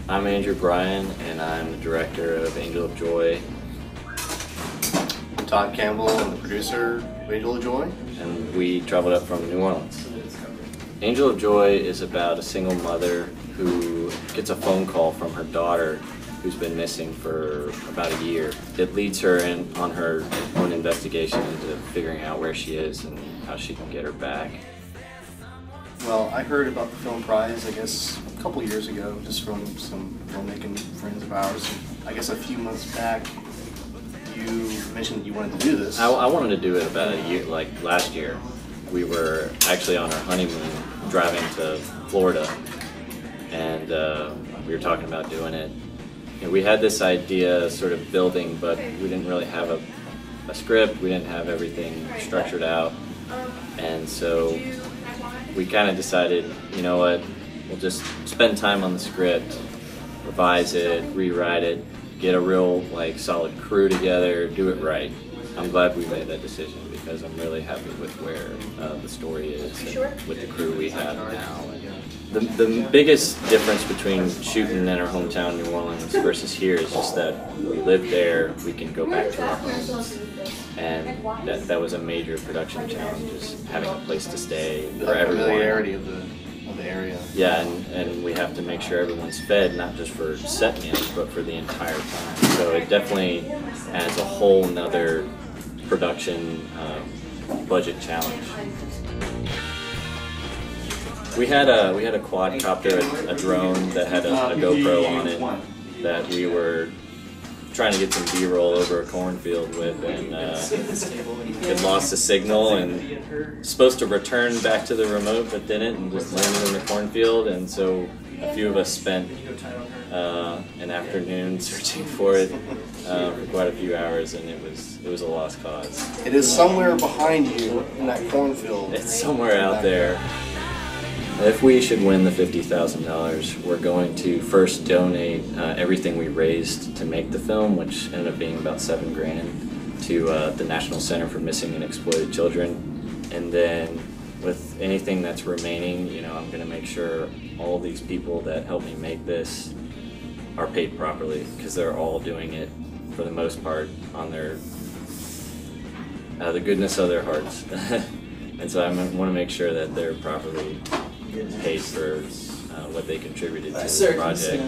I'm Andrew Bryan, and I'm the director of Angel of Joy. I'm Todd Campbell, I'm the producer of Angel of Joy. And we traveled up from New Orleans. Angel of Joy is about a single mother who gets a phone call from her daughter who's been missing for about a year. It leads her on her own investigation into figuring out where she is and how she can get her back. Well, I heard about the film prize, I guess, a couple years ago, just from some filmmaking friends of ours. I guess a few months back, you mentioned you wanted to do this. I wanted to do it about a year, like last year. We were actually on our honeymoon driving to Florida, and we were talking about doing it. And we had this idea sort of building, but we didn't really have a script, we didn't have everything structured out, and so we kind of decided, you know what, we'll just spend time on the script, revise it, rewrite it, get a real solid crew together, do it right. I'm glad we made that decision because I'm really happy with where the story is and with the crew we have now. The biggest difference between shooting in our hometown, New Orleans, versus here is just that we live there, we can go back to our homes. And that was a major production challenge, is having a place to stay for everyone. The familiarity of the area. Yeah, and we have to make sure everyone's fed, not just for set meals, but for the entire time. So it definitely adds a whole nother production budget challenge. We had a quadcopter, a drone that had a GoPro on it that we were trying to get some B-roll over a cornfield with, and it lost the signal and supposed to return back to the remote, but didn't, and just landed in the cornfield. And so a few of us spent an afternoon searching for it for quite a few hours, and it was a lost cause. It is somewhere behind you in that cornfield. It's somewhere out there. If we should win the $50,000, we're going to first donate everything we raised to make the film, which ended up being about $7 grand, to the National Center for Missing and Exploited Children. And then with anything that's remaining, I'm going to make sure all these people that helped me make this are paid properly, because they're all doing it, for the most part, on their the goodness of their hearts. And so I want to make sure that they're properly paid for what they contributed to the project.